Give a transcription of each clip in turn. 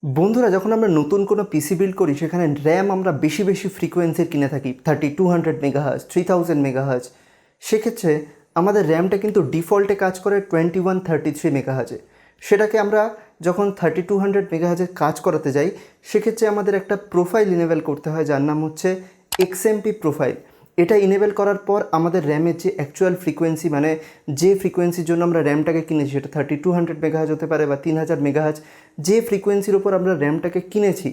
বন্ধুরা, যখন আমরা নতুন কোনো পিসি বিল্ড করি সেখানে র্যাম আমরা বেশি বেশি ফ্রিকোয়েন্সির কিনে থাকি 3200 মেগাহার্জ 3000 মেগাহার্জ। সেক্ষেত্রে আমাদের র্যামটা কিন্তু ডিফল্টে কাজ করে 2133 মেগাহার্জে। সেটাকে আমরা যখন 3200 মেগাহার্জে কাজ করাতে যাই সেক্ষেত্রে আমাদের একটা প্রোফাইল ইনেবল করতে হয় যার নাম হচ্ছে XMP প্রোফাইল। এটা ইনেবল করার পর আমাদের র্যামের যে অ্যাকচুয়াল ফ্রিকোয়েন্সি, মানে যে ফ্রিকোয়েন্সির জন্য আমরা র্যামটাকে কিনেছি, সেটা 3200 মেগাহার্জ হতে পারে বা 3000 মেগাহার্জ, যে ফ্রিকোয়েন্সির উপর আমরা র্যামটাকে কিনেছি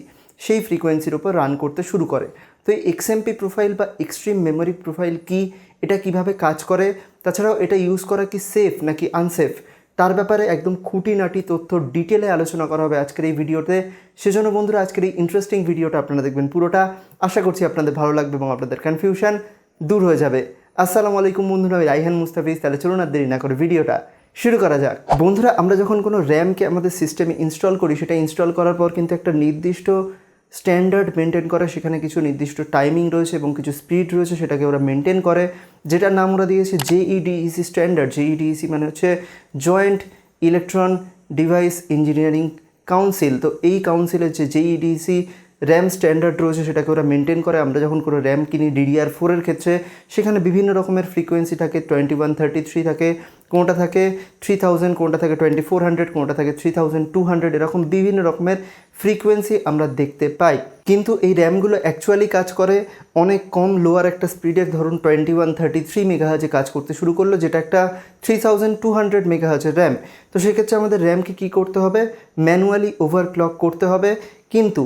সেই ফ্রিকোয়েন্সির উপর রান করতে শুরু করে। তো এই XMP প্রোফাইল বা এক্সট্রিম মেমোরি প্রোফাইল কি, এটা কিভাবে কাজ করে, তাছাড়াও এটা ইউজ করা কি সেফ নাকি আনসেফ, তার ব্যাপারে একদম খুঁটিনাটি তথ্য ডিটেলে আলোচনা করা হবে আজকের এই ভিডিওতে। সেজন্য বন্ধুরা, আজকের এই ইন্টারেস্টিং ভিডিওটা আপনারা দেখবেন পুরোটা। আশা করছি আপনাদের ভালো লাগবে এবং আপনাদের কনফিউশন দূর হয়ে যাবে। আসসালামু আলাইকুম বন্ধুরা, আমি রাইহান মুস্তাফিজ। তাহলে চলুন আর দেরি না করে ভিডিওটা শুরু করা যাক। বন্ধুরা, আমরা যখন কোনো র্যামকে আমাদের সিস্টেমে ইনস্টল করি, সেটা ইনস্টল করার পর কিন্তু একটা নির্দিষ্ট স্ট্যান্ডার্ড মেনটেন করে, সেখানে কিছু নির্দিষ্ট টাইমিং রয়েছে এবং কিছু স্পিড রয়েছে, সেটাকে ওরা মেনটেন করে, যেটার নাম ওরা দিয়েছে JEDEC স্ট্যান্ডার্ড। JEDEC মানে হচ্ছে joint electron device engineering council. তো এই কাউন্সিলের যে JEDEC র্যাম স্ট্যান্ডার্ড রয়েছে সেটাকে ওরা মেনটেন করে। আমরা যখন কোনো র্যাম কিনি DDR4 ক্ষেত্রে, সেখানে বিভিন্ন রকমের ফ্রিকোয়েন্সি থাকে, 2133 থাকে, কোনটা থাকে 3000, কোনটা থাকে 2400, কোনটা থাকে 3200, এরকম বিভিন্ন রকমের ফ্রিকোয়েন্সি আমরা দেখতে পাই। কিন্তু এই র্যামগুলো অ্যাকচুয়ালি কাজ করে অনেক কম লোয়ার একটা স্পিডের, ধরুন 2133 মেগাহার্জে কাজ করতে শুরু করলো, যেটা একটা 3200 মেগাহার্জের র্যাম। তো সেক্ষেত্রে আমাদের র্যামকে কী করতে হবে, ম্যানুয়ালি ওভারক্লক করতে হবে। কিন্তু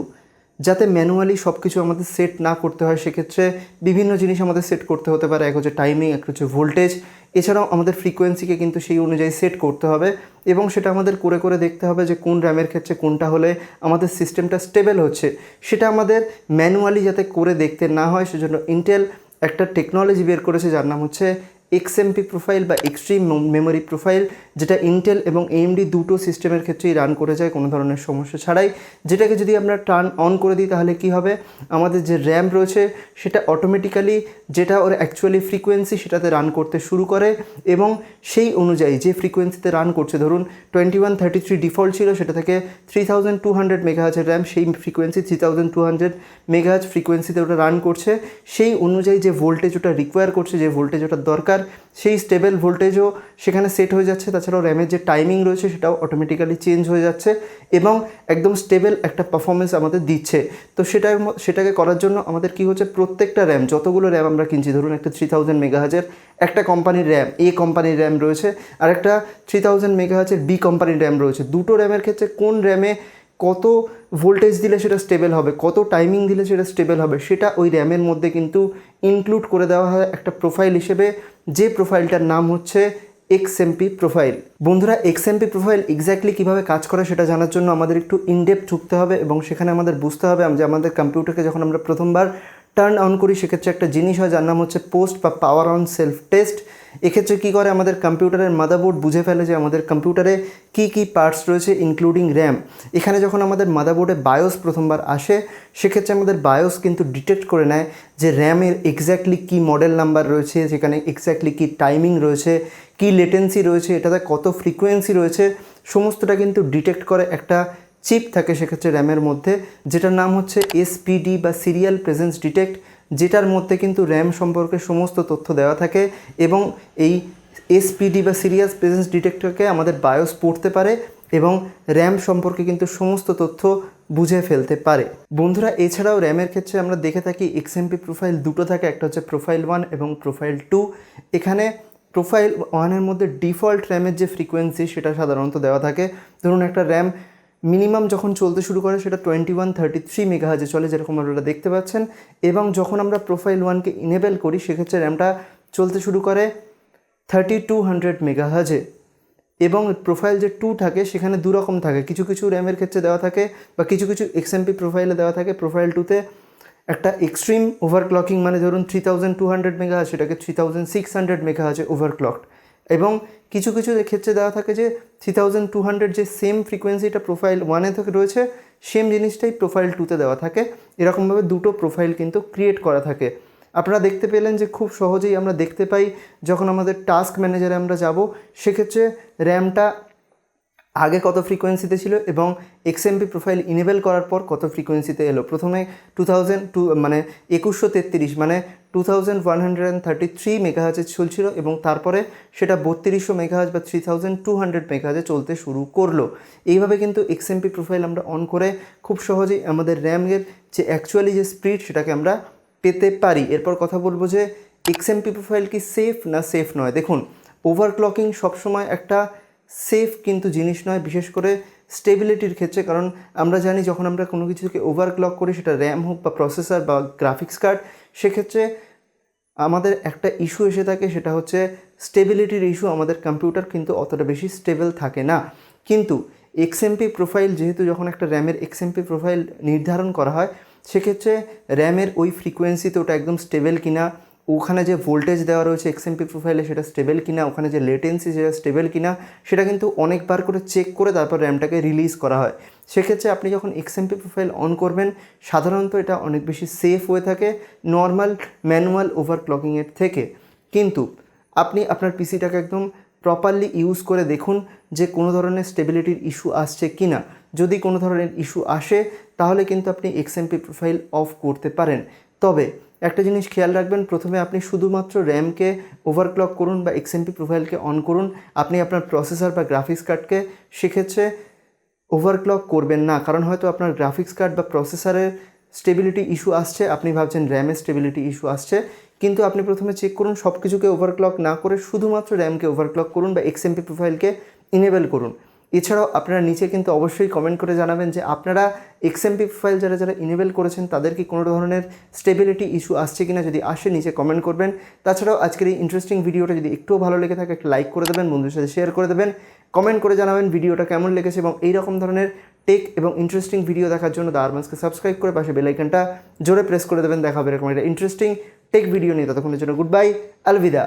যাতে ম্যানুয়ালি সব কিছু আমাদের সেট না করতে হয়, সেক্ষেত্রে বিভিন্ন জিনিস আমাদের সেট করতে হতে পারে। এক হচ্ছে টাইমিং, এক হচ্ছে ভোল্টেজ, এছাড়াও আমাদের ফ্রিকোয়েন্সিকে কিন্তু সেই অনুযায়ী সেট করতে হবে এবং সেটা আমাদের করে করে দেখতে হবে যে কোন র্যামের ক্ষেত্রে কোনটা হলে আমাদের সিস্টেমটা স্টেবল হচ্ছে। সেটা আমাদের ম্যানুয়ালি যাতে করে দেখতে না হয়, সেজন্য ইন্টেল একটা টেকনোলজি বের করেছে যার নাম হচ্ছে XMP প্রোফাইল বা এক্সট্রিম মেমোরি প্রোফাইল, যেটা ইন্টেল এবং AMD দুটো সিস্টেমের ক্ষেত্রেই রান করে যায় কোনো ধরনের সমস্যা ছাড়াই। যেটাকে যদি আমরা টার্ন অন করে দিই তাহলে কি হবে, আমাদের যে র্যাম রয়েছে সেটা অটোমেটিক্যালি যেটা ওর অ্যাকচুয়ালি ফ্রিকোয়েন্সি সেটাতে রান করতে শুরু করে এবং সেই অনুযায়ী যে ফ্রিকোয়েন্সিতে রান করছে, ধরুন 2133 ডিফল্ট ছিল, সেটা থেকে 3200 মেগাহার্জের র্যাম, সেই ফ্রিকোয়েন্সি 3200 মেগাহার্জ ফ্রিকোয়েন্সিতে ওটা রান করছে। সেই অনুযায়ী যে ভোল্টেজ ওটা রিকোয়ার করছে, যে ভোল্টেজ ওটা দরকার, সেই স্টেবল ভোল্টেজও সেখানে সেট হয়ে যাচ্ছে। তাছাড়াও র্যামের যে টাইমিং রয়েছে সেটাও অটোমেটিক্যালি চেঞ্জ হয়ে যাচ্ছে এবং একদম স্টেবল একটা পারফরমেন্স আমাদের দিচ্ছে। তো সেটাকে করার জন্য আমাদের কি হচ্ছে, প্রত্যেকটা র্যাম, যতগুলো র্যাম আমরা কিনছি, ধরুন একটা 3000 মেগাহার্জের একটা কোম্পানির র্যাম, কোম্পানির র্যাম রয়েছে, আর একটা 3000 মেগাহার্জের কোম্পানির র্যাম রয়েছে। দুটো র্যামের ক্ষেত্রে কোন র্যামে কত ভোল্টেজ দিলে সেটা স্টেবল হবে, কত টাইমিং দিলে সেটা স্টেবল হবে, সেটা ওই র্যামের মধ্যে কিন্তু ইনক্লুড করে দেওয়া হয় একটা প্রোফাইল হিসেবে, যে প্রোফাইলটার নাম হচ্ছে XMP প্রোফাইল। বন্ধুরা, XMP প্রোফাইল এক্স্যাক্টলি কীভাবে কাজ করে সেটা জানার জন্য আমাদের একটু ইনডেপথ ঢুকতে হবে এবং সেখানে আমাদের বুঝতে হবে যে আমাদের কম্পিউটারকে যখন আমরা প্রথমবার টার্ন অন করি সেক্ষেত্রে একটা জিনিস হয় যার নাম হচ্ছে পোস্ট বা পাওয়ার অন সেলফ টেস্ট। এক্ষেত্রে কী করে, আমাদের কম্পিউটারের মাদারবোর্ড বুঝে ফেলে যে আমাদের কম্পিউটারে কী কী পার্টস রয়েছে ইনক্লুডিং র্যাম। এখানে যখন আমাদের মাদারবোর্ডে বায়োস প্রথমবার আসে, সেক্ষেত্রে আমাদের বায়োস কিন্তু ডিটেক্ট করে নেয় যে র্যামের এক্স্যাক্টলি কী মডেল নাম্বার রয়েছে, সেখানে এক্স্যাক্টলি কী টাইমিং রয়েছে, কী লেটেন্সি রয়েছে, এটাতে কত ফ্রিকোয়েন্সি রয়েছে, সমস্তটা কিন্তু ডিটেক্ট করে একটা চিপ থাকে সেক্ষেত্রে র্যামের মধ্যে, যেটার নাম হচ্ছে SPD বা সিরিয়াল প্রেজেন্স ডিটেক্ট, যেটার মধ্যে কিন্তু র্যাম সম্পর্কে সমস্ত তথ্য দেওয়া থাকে এবং এই SPD বা সিরিয়াল প্রেজেন্স ডিটেক্টরকে আমাদের বায়োস পড়তে পারে এবং র্যাম সম্পর্কে কিন্তু সমস্ত তথ্য বুঝে ফেলতে পারে। বন্ধুরা, এছাড়াও র্যামের ক্ষেত্রে আমরা দেখে থাকি XMP প্রোফাইল দুটো থাকে, একটা হচ্ছে প্রোফাইল 1 এবং প্রোফাইল 2। এখানে প্রোফাইল 1-এর মধ্যে ডিফল্ট র্যামের যে ফ্রিকোয়েন্সি সেটা সাধারণত দেওয়া থাকে। ধরুন একটা র্যাম মিনিমাম যখন চলতে শুরু করে সেটা 2133 মেগাহার্জে চলে, যেরকম আপনারা দেখতে পাচ্ছেন, এবং যখন আমরা প্রোফাইল 1কে ইনেবল করি সেক্ষেত্রে র্যামটা চলতে শুরু করে 3200 মেগাহার্জে। এবং প্রোফাইল যে 2 থাকে সেখানে দুরকম থাকে, কিছু কিছু র্যামের ক্ষেত্রে দেওয়া থাকে বা কিছু কিছু XMP প্রোফাইলে দেওয়া থাকে। প্রোফাইল 2তে একটা এক্সট্রিম ওভারক্লকিং, মানে ধরুন 3200 মেগাহার্জ, সেটাকে 3600 মেগাহার্জে ওভারক্লকড, এবং কিছু কিছু ক্ষেত্রে দেওয়া থাকে যে 3200 যে সেম ফ্রিকোয়েন্সিটা প্রোফাইল 1-এ থেকে রয়েছে সেম জিনিসটাই প্রোফাইল 2-তে দেওয়া থাকে। এরকমভাবে দুটো প্রোফাইল কিন্তু ক্রিয়েট করা থাকে। আপনারা দেখতে পেলেন যে খুব সহজেই আমরা দেখতে পাই যখন আমাদের টাস্ক ম্যানেজারে আমরা যাব, সেক্ষেত্রে র্যামটা আগে কত ফ্রিকোয়েন্সিতে ছিল এবং এক্সএমপি প্রোফাইল ইনেবল করার পর কত ফ্রিকোয়েন্সিতে এলো। প্রথমে 2133 মানে 2133 মেগাহার্জে চলছিল এবং তারপরে সেটা 3200 মেগাহার্জ বা 3200 মেগাহার্জে চলতে শুরু করলো। এইভাবে কিন্তু এক্সএমপি প্রোফাইল আমরা অন করে খুব সহজেই আমাদের র্যামের যে অ্যাকচুয়ালি যে স্পিড সেটাকে আমরা পেতে পারি। এরপর কথা বলবো যে এক্সএমপি প্রোফাইল কি সেফ না সেফ নয়। দেখুন, ওভারক্লকিং সবসময় একটা সেফ কিন্তু জিনিস নয়, বিশেষ করে স্টেবিলিটির ক্ষেত্রে। কারণ আমরা জানি যখন আমরা কোনো কিছুকে ওভারক্লক করি, সেটা র্যাম হোক বা প্রসেসর বা গ্রাফিক্স কার্ড, সেক্ষেত্রে আমাদের একটা ইস্যু এসে থাকে, সেটা হচ্ছে স্টেবিলিটির ইস্যু। আমাদের কম্পিউটার কিন্তু অতটা বেশি স্টেবল থাকে না। কিন্তু এক্সএমপি প্রোফাইল যেহেতু যখন একটা র্যামের এক্সএমপি প্রোফাইল নির্ধারণ করা হয়, সেক্ষেত্রে র্যামের ওই ফ্রিকোয়েন্সিতে ওটা একদম স্টেবল কিনা, ওখানে যে ভোল্টেজ দেওয়া রয়েছে এক্সএমপি প্রোফাইলে সেটা স্টেবল কিনা, ওখানে যে লেটেন্সি সেটা স্টেবল কিনা, সেটা কিন্তু অনেকবার করে চেক করে তারপর র্যামটাকে রিলিজ করা হয়। সেক্ষেত্রে আপনি যখন এক্সএমপি প্রোফাইল অন করবেন, সাধারণত এটা অনেক বেশি সেফ হয়ে থাকে নর্মাল ম্যানুয়াল ওভারক্লকিংয়ের থেকে। কিন্তু আপনি আপনার পিসিটাকে একদম প্রপারলি ইউজ করে দেখুন যে কোনো ধরনের স্টেবিলিটির ইস্যু আসছে কি না। যদি কোনো ধরনের ইস্যু আসে তাহলে কিন্তু আপনি এক্সএমপি প্রোফাইল অফ করতে পারেন। তবে একটা জিনিস খেয়াল রাখবেন, প্রথমে আপনি শুধুমাত্র র্যামকে ওভারক্লক করুন বা এক্সএমপি প্রোফাইলকে অন করুন। আপনি আপনার প্রসেসর বা গ্রাফিক্স কার্ডকে সেক্ষেত্রে ওভারক্লক করবেন না। কারণ হয়তো আপনার গ্রাফিক্স কার্ড বা প্রসেসরের স্টেবিলিটি ইস্যু আসছে, আপনি ভাবছেন র্যামের স্টেবিলিটি ইস্যু আসছে, কিন্তু আপনি প্রথমে চেক করুন সব কিছুকে ওভারক্লক না করে শুধুমাত্র র্যামকে ওভারক্লক করুন বা এক্সএমপি প্রোফাইলকে ইনেবল করুন। এছাড়াও আপনারা নিচে কিন্তু অবশ্যই কমেন্ট করে জানাবেন যে আপনারা এক্সএমপি প্রোফাইল যারা ইনেবল করেছেন তাদের কি কোনো ধরনের স্টেবিলিটি ইস্যু আসছে কিনা। যদি আসে নিচে কমেন্ট করবেন। তাছাড়াও আজকের এই ইন্টারেস্টিং ভিডিওটা যদি একটুও ভালো লেগে থাকে একটা লাইক করে দেবেন, বন্ধুদের সাথে শেয়ার করে দেবেন, কমেন্ট করে জানাবেন ভিডিওটা কেমন লেগেছে এবং এইরকম ধরনের টেক এবং ইন্টারেস্টিং ভিডিও দেখার জন্য দ্য আরমান্সকে সাবস্ক্রাইব করে পাশে বেল আইকনটা জোরে প্রেস করে দেবেন। দেখা হবে এরকম একটা ইন্টারেস্টিং টেক ভিডিও নিয়ে। ততক্ষণের জন্য গুড বাই, আলবিদা।